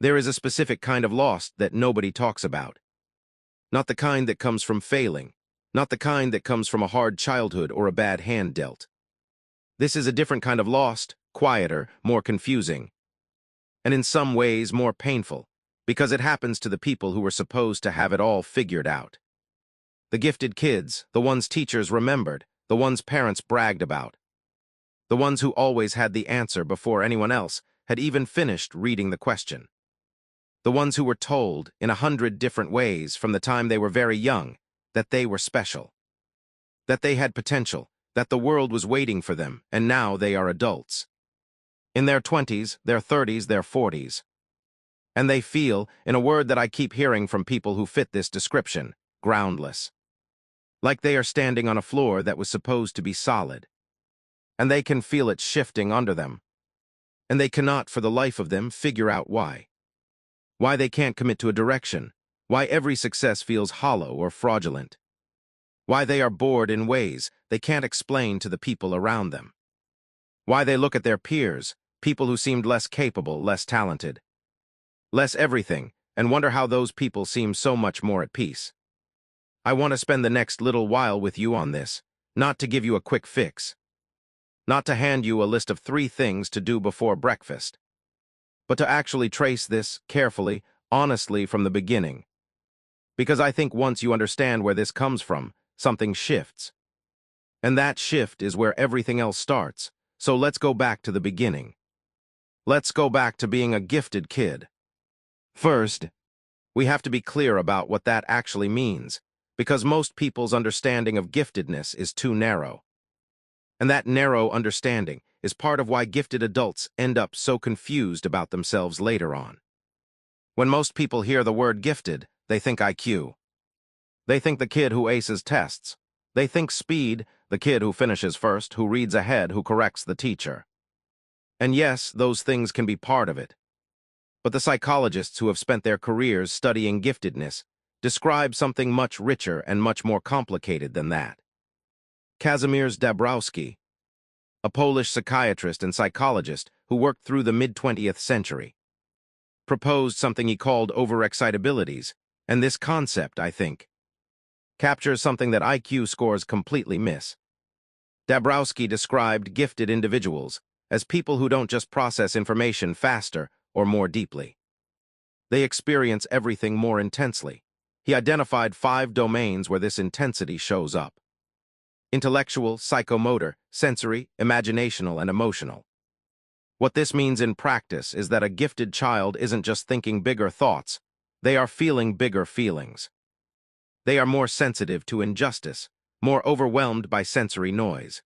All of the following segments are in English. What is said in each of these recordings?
There is a specific kind of loss that nobody talks about. Not the kind that comes from failing, not the kind that comes from a hard childhood or a bad hand dealt. This is a different kind of lost, quieter, more confusing, and in some ways more painful, because it happens to the people who were supposed to have it all figured out. The gifted kids, the ones teachers remembered, the ones parents bragged about, the ones who always had the answer before anyone else had even finished reading the question. The ones who were told, in 100 different ways from the time they were very young, that they were special, that they had potential, that the world was waiting for them, and now they are adults. In their 20s, their 30s, their 40s. And they feel, in a word that I keep hearing from people who fit this description, groundless. Like they are standing on a floor that was supposed to be solid. And they can feel it shifting under them. And they cannot, for the life of them, figure out why. Why they can't commit to a direction. Why every success feels hollow or fraudulent. Why they are bored in ways they can't explain to the people around them. Why they look at their peers, people who seemed less capable, less talented, less everything, and wonder how those people seem so much more at peace. I want to spend the next little while with you on this, not to give you a quick fix, not to hand you a list of 3 things to do before breakfast, but to actually trace this carefully, honestly from the beginning. Because I think once you understand where this comes from, something shifts. And that shift is where everything else starts. So let's go back to the beginning. Let's go back to being a gifted kid. First, we have to be clear about what that actually means, because most people's understanding of giftedness is too narrow. And that narrow understanding is part of why gifted adults end up so confused about themselves later on. When most people hear the word gifted, they think IQ. They think the kid who aces tests. They think speed, the kid who finishes first, who reads ahead, who corrects the teacher. And yes, those things can be part of it. But the psychologists who have spent their careers studying giftedness describe something much richer and much more complicated than that. Kazimierz Dabrowski, a Polish psychiatrist and psychologist who worked through the mid-20th century, proposed something he called overexcitabilities, and this concept, I think, captures something that IQ scores completely miss. Dabrowski described gifted individuals as people who don't just process information faster or more deeply. They experience everything more intensely. He identified 5 domains where this intensity shows up: intellectual, psychomotor, sensory, imaginational, and emotional. What this means in practice is that a gifted child isn't just thinking bigger thoughts, they are feeling bigger feelings. They are more sensitive to injustice, more overwhelmed by sensory noise,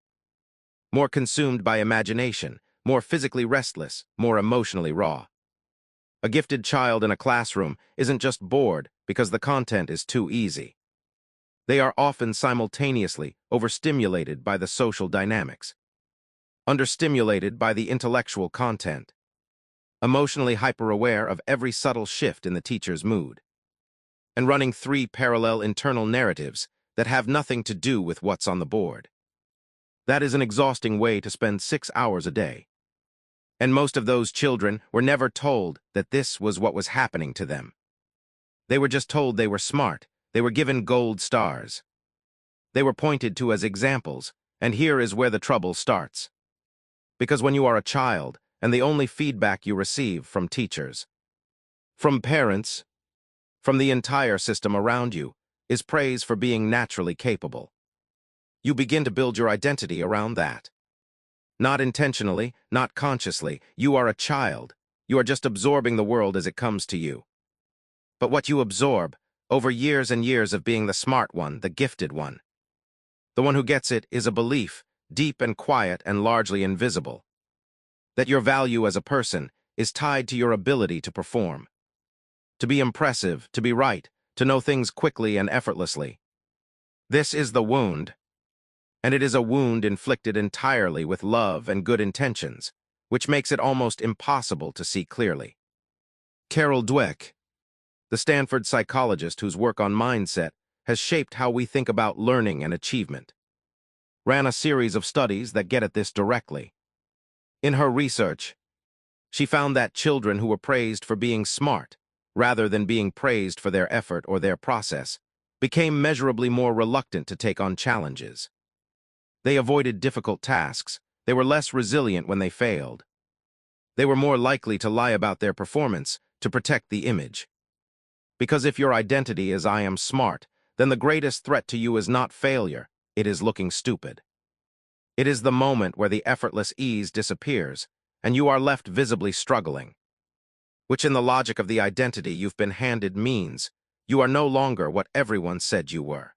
more consumed by imagination, more physically restless, more emotionally raw. A gifted child in a classroom isn't just bored because the content is too easy. They are often simultaneously overstimulated by the social dynamics, understimulated by the intellectual content, emotionally hyper-aware of every subtle shift in the teacher's mood, and running 3 parallel internal narratives that have nothing to do with what's on the board. That is an exhausting way to spend 6 hours a day. And most of those children were never told that this was what was happening to them. They were just told they were smart. They were given gold stars. They were pointed to as examples, and here is where the trouble starts. Because when you are a child, and the only feedback you receive from teachers, from parents, from the entire system around you, is praise for being naturally capable, you begin to build your identity around that. Not intentionally, not consciously, you are a child. You are just absorbing the world as it comes to you. But what you absorb, over years and years of being the smart one, the gifted one, the one who gets it, is a belief, deep and quiet and largely invisible, that your value as a person is tied to your ability to perform, to be impressive, to be right, to know things quickly and effortlessly. This is the wound, and it is a wound inflicted entirely with love and good intentions, which makes it almost impossible to see clearly. Carol Dweck, the Stanford psychologist whose work on mindset has shaped how we think about learning and achievement, ran a series of studies that get at this directly. In her research, She found that children who were praised for being smart, rather than being praised for their effort or their process, became measurably more reluctant to take on challenges. They avoided difficult tasks. They were less resilient when they failed. They were more likely to lie about their performance to protect the image. Because if your identity is "I am smart," then the greatest threat to you is not failure, it is looking stupid. It is the moment where the effortless ease disappears, and you are left visibly struggling. Which in the logic of the identity you've been handed means you are no longer what everyone said you were.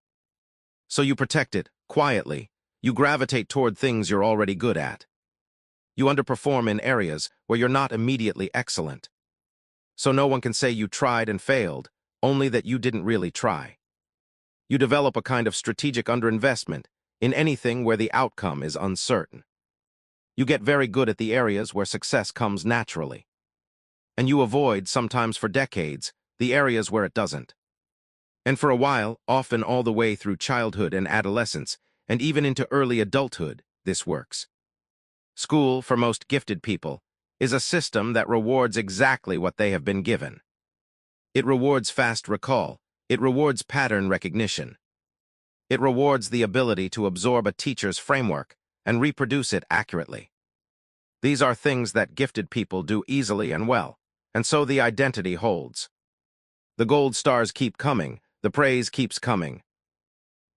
So you protect it, quietly. You gravitate toward things you're already good at. You underperform in areas where you're not immediately excellent. So no one can say you tried and failed, only that you didn't really try. You develop a kind of strategic underinvestment in anything where the outcome is uncertain. You get very good at the areas where success comes naturally. And you avoid, sometimes for decades, the areas where it doesn't. And for a while, often all the way through childhood and adolescence, and even into early adulthood, this works. School, for most gifted people, is a system that rewards exactly what they have been given. It rewards fast recall. It rewards pattern recognition. It rewards the ability to absorb a teacher's framework and reproduce it accurately. These are things that gifted people do easily and well, and so the identity holds. The gold stars keep coming, the praise keeps coming.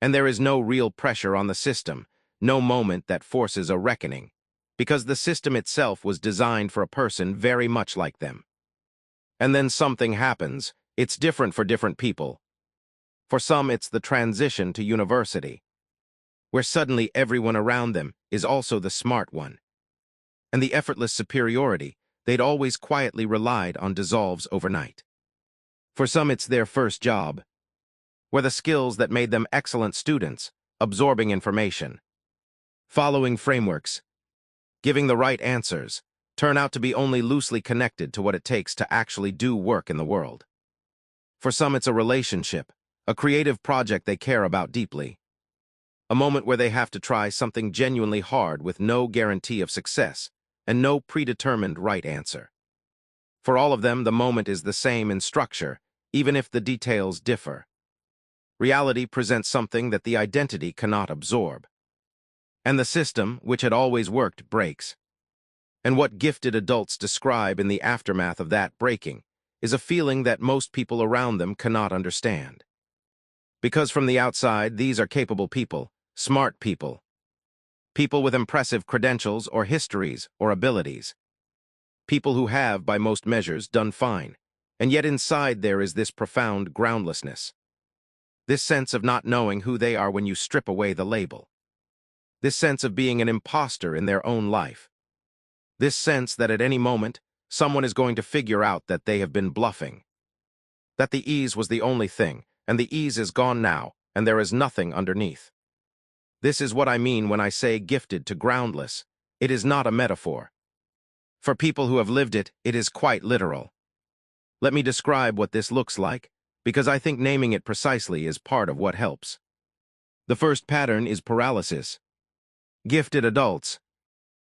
And there is no real pressure on the system, no moment that forces a reckoning, because the system itself was designed for a person very much like them. And then something happens. It's different for different people. For some, it's the transition to university, where suddenly everyone around them is also the smart one. And the effortless superiority they'd always quietly relied on dissolves overnight. For some, it's their first job, where the skills that made them excellent students, absorbing information, following frameworks, giving the right answers, turn out to be only loosely connected to what it takes to actually do work in the world. For some, it's a relationship, a creative project they care about deeply, a moment where they have to try something genuinely hard with no guarantee of success and no predetermined right answer. For all of them, the moment is the same in structure, even if the details differ. Reality presents something that the identity cannot absorb. And the system, which had always worked, breaks. And what gifted adults describe in the aftermath of that breaking is a feeling that most people around them cannot understand. Because from the outside, these are capable people, smart people, people with impressive credentials or histories or abilities, people who have, by most measures, done fine, and yet inside there is this profound groundlessness. This sense of not knowing who they are when you strip away the label. This sense of being an imposter in their own life. This sense that at any moment, someone is going to figure out that they have been bluffing. That the ease was the only thing, and the ease is gone now, and there is nothing underneath. This is what I mean when I say gifted to groundless. It is not a metaphor. For people who have lived it, it is quite literal. Let me describe what this looks like, because I think naming it precisely is part of what helps. The first pattern is paralysis. Gifted adults,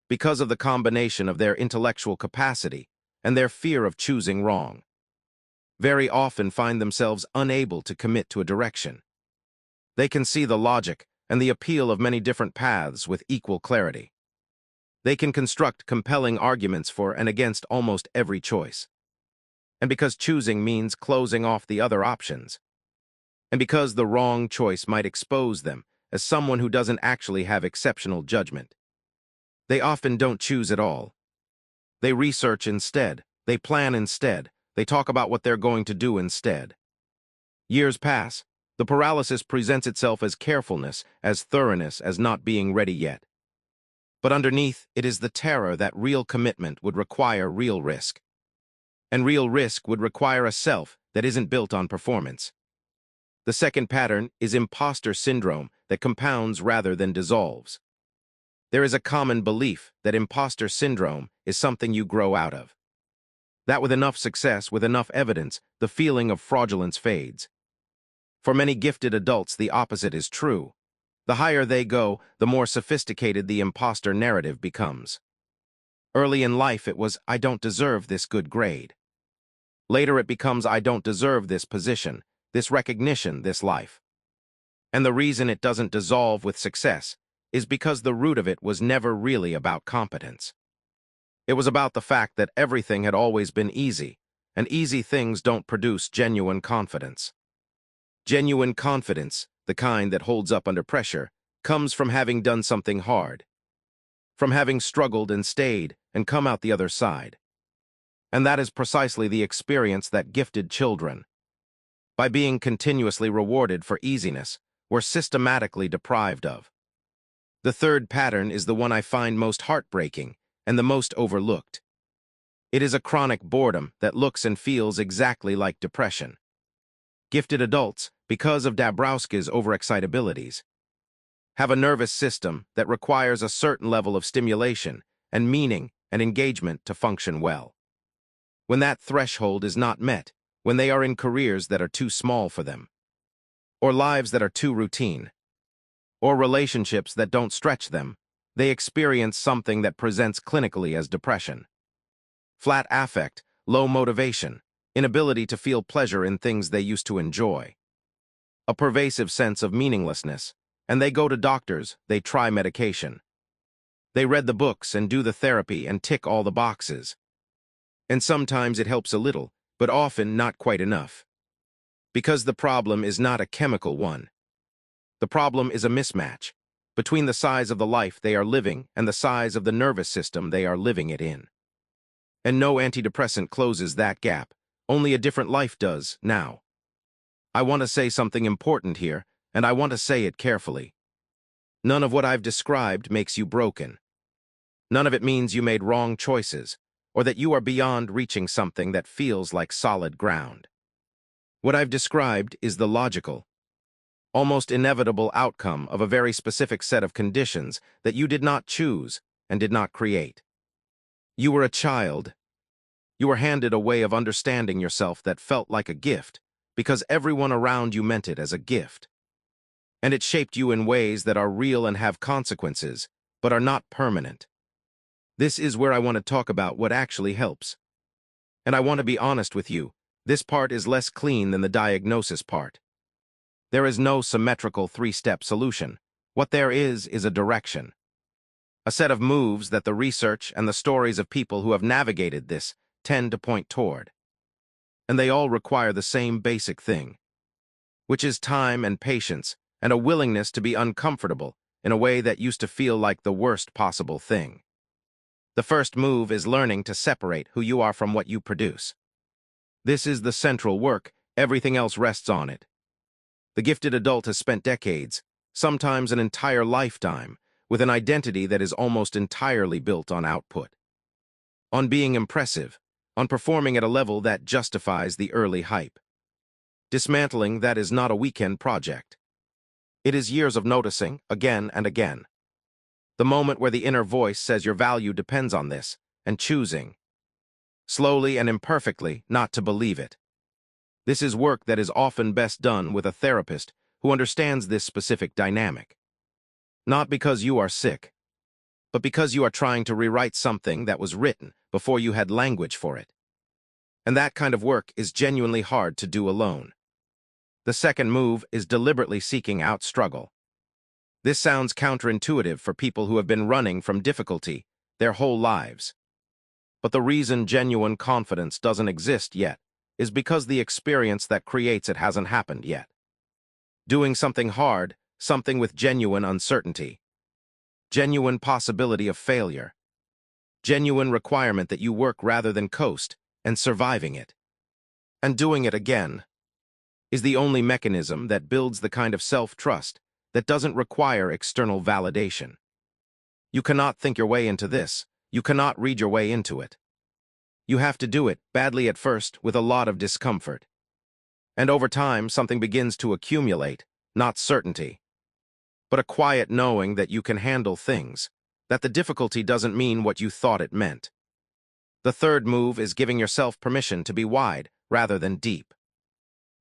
because of the combination of their intellectual capacity and their fear of choosing wrong, very often find themselves unable to commit to a direction. They can see the logic and the appeal of many different paths with equal clarity. They can construct compelling arguments for and against almost every choice. And because choosing means closing off the other options, and because the wrong choice might expose them as someone who doesn't actually have exceptional judgment, they often don't choose at all. They research instead, they plan instead, they talk about what they're going to do instead. Years pass. The paralysis presents itself as carefulness, as thoroughness, as not being ready yet. But underneath, it is the terror that real commitment would require real risk. And real risk would require a self that isn't built on performance. The second pattern is imposter syndrome that compounds rather than dissolves. There is a common belief that imposter syndrome is something you grow out of. That with enough success, with enough evidence, the feeling of fraudulence fades. For many gifted adults, the opposite is true. The higher they go, the more sophisticated the imposter narrative becomes. Early in life it was, I don't deserve this good grade. Later it becomes, I don't deserve this position, this recognition, this life. And the reason it doesn't dissolve with success is because the root of it was never really about competence. It was about the fact that everything had always been easy, and easy things don't produce genuine confidence. Genuine confidence, the kind that holds up under pressure, comes from having done something hard, from having struggled and stayed and come out the other side. And that is precisely the experience that gifted children, by being continuously rewarded for easiness, were systematically deprived of. The third pattern is the one I find most heartbreaking and the most overlooked. It is a chronic boredom that looks and feels exactly like depression. Gifted adults, because of Dabrowski's overexcitabilities, have a nervous system that requires a certain level of stimulation and meaning and engagement to function well. When that threshold is not met, when they are in careers that are too small for them, or lives that are too routine, or relationships that don't stretch them, they experience something that presents clinically as depression. Flat affect, low motivation, inability to feel pleasure in things they used to enjoy, a pervasive sense of meaninglessness, and they go to doctors, they try medication. They read the books and do the therapy and tick all the boxes. And sometimes it helps a little, but often not quite enough. Because the problem is not a chemical one. The problem is a mismatch between the size of the life they are living and the size of the nervous system they are living it in. And no antidepressant closes that gap, only a different life does now. I want to say something important here, and I want to say it carefully. None of what I've described makes you broken. None of it means you made wrong choices, or that you are beyond reaching something that feels like solid ground. What I've described is the logical, almost inevitable outcome of a very specific set of conditions that you did not choose and did not create. You were a child. You were handed a way of understanding yourself that felt like a gift, because everyone around you meant it as a gift. And it shaped you in ways that are real and have consequences, but are not permanent. This is where I want to talk about what actually helps. And I want to be honest with you, this part is less clean than the diagnosis part. There is no symmetrical three-step solution. What there is a direction. A set of moves that the research and the stories of people who have navigated this tend to point toward. And they all require the same basic thing, which is time and patience and a willingness to be uncomfortable in a way that used to feel like the worst possible thing. The first move is learning to separate who you are from what you produce. This is the central work, everything else rests on it. The gifted adult has spent decades, sometimes an entire lifetime, with an identity that is almost entirely built on output. On being impressive, on performing at a level that justifies the early hype. Dismantling that is not a weekend project. It is years of noticing, again and again. The moment where the inner voice says your value depends on this, and choosing, slowly and imperfectly, not to believe it. This is work that is often best done with a therapist who understands this specific dynamic. Not because you are sick, but because you are trying to rewrite something that was written before you had language for it. And that kind of work is genuinely hard to do alone. The second move is deliberately seeking out struggle. This sounds counterintuitive for people who have been running from difficulty their whole lives. But the reason genuine confidence doesn't exist yet is because the experience that creates it hasn't happened yet. Doing something hard, something with genuine uncertainty, genuine possibility of failure, genuine requirement that you work rather than coast, and surviving it, and doing it again, is the only mechanism that builds the kind of self-trust that doesn't require external validation. You cannot think your way into this. You cannot read your way into it. You have to do it, badly at first, with a lot of discomfort. And over time, something begins to accumulate, not certainty, but a quiet knowing that you can handle things, that the difficulty doesn't mean what you thought it meant. The third move is giving yourself permission to be wide rather than deep.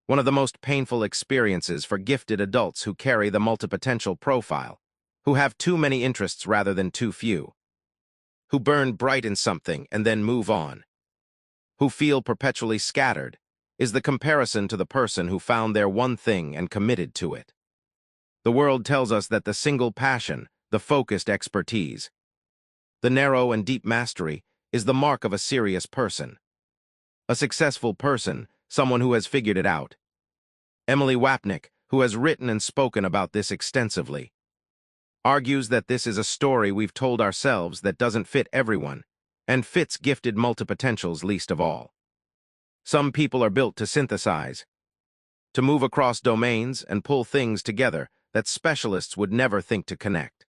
One of the most painful experiences for gifted adults who carry the multipotential profile, who have too many interests rather than too few. who burn bright in something and then move on, who feel perpetually scattered, is the comparison to the person who found their one thing and committed to it. The world tells us that the single passion, the focused expertise, the narrow and deep mastery is the mark of a serious person. A successful person, someone who has figured it out. Emily Wapnick, who has written and spoken about this extensively, argues that this is a story we've told ourselves that doesn't fit everyone, and fits gifted multipotentials least of all. Some people are built to synthesize, to move across domains and pull things together that specialists would never think to connect,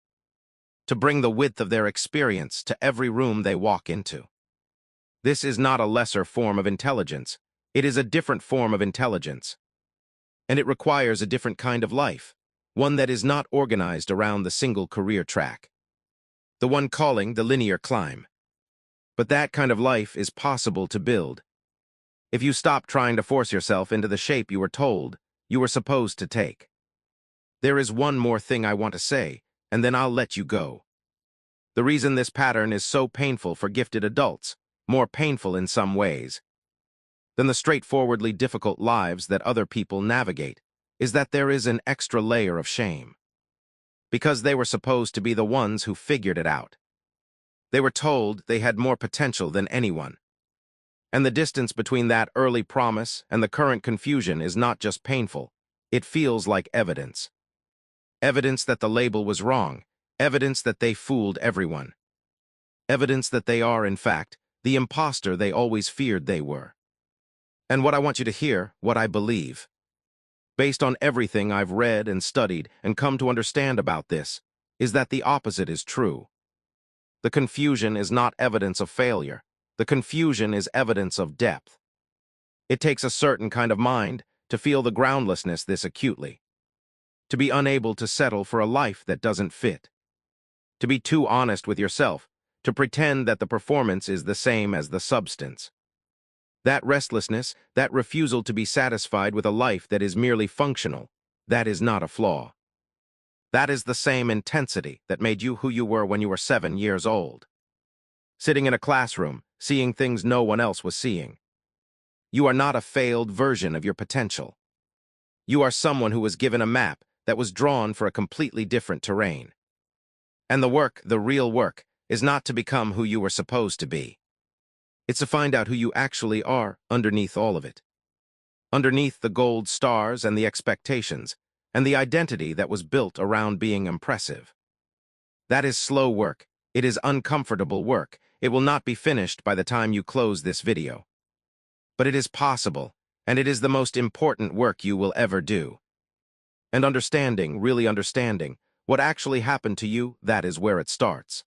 to bring the width of their experience to every room they walk into. This is not a lesser form of intelligence. It is a different form of intelligence. And it requires a different kind of life, one that is not organized around the single career track, the one calling the linear climb. But that kind of life is possible to build if you stop trying to force yourself into the shape you were told you were supposed to take. There is one more thing I want to say, and then I'll let you go. The reason this pattern is so painful for gifted adults, more painful in some ways than the straightforwardly difficult lives that other people navigate, is that there is an extra layer of shame. Because they were supposed to be the ones who figured it out. They were told they had more potential than anyone. And the distance between that early promise and the current confusion is not just painful, it feels like evidence. Evidence that the label was wrong, evidence that they fooled everyone. Evidence that they are, in fact, the imposter they always feared they were. And what I want you to hear, what I believe, based on everything I've read and studied and come to understand about this, is that the opposite is true. The confusion is not evidence of failure. The confusion is evidence of depth. It takes a certain kind of mind to feel the groundlessness this acutely, to be unable to settle for a life that doesn't fit, to be too honest with yourself, to pretend that the performance is the same as the substance. That restlessness, that refusal to be satisfied with a life that is merely functional, that is not a flaw. That is the same intensity that made you who you were when you were 7 years old. Sitting in a classroom, seeing things no one else was seeing. You are not a failed version of your potential. You are someone who was given a map that was drawn for a completely different terrain. And the work, the real work, is not to become who you were supposed to be. It's to find out who you actually are underneath all of it. Underneath the gold stars and the expectations, and the identity that was built around being impressive. That is slow work. It is uncomfortable work. It will not be finished by the time you close this video. But it is possible, and it is the most important work you will ever do. And understanding, really understanding, what actually happened to you, that is where it starts.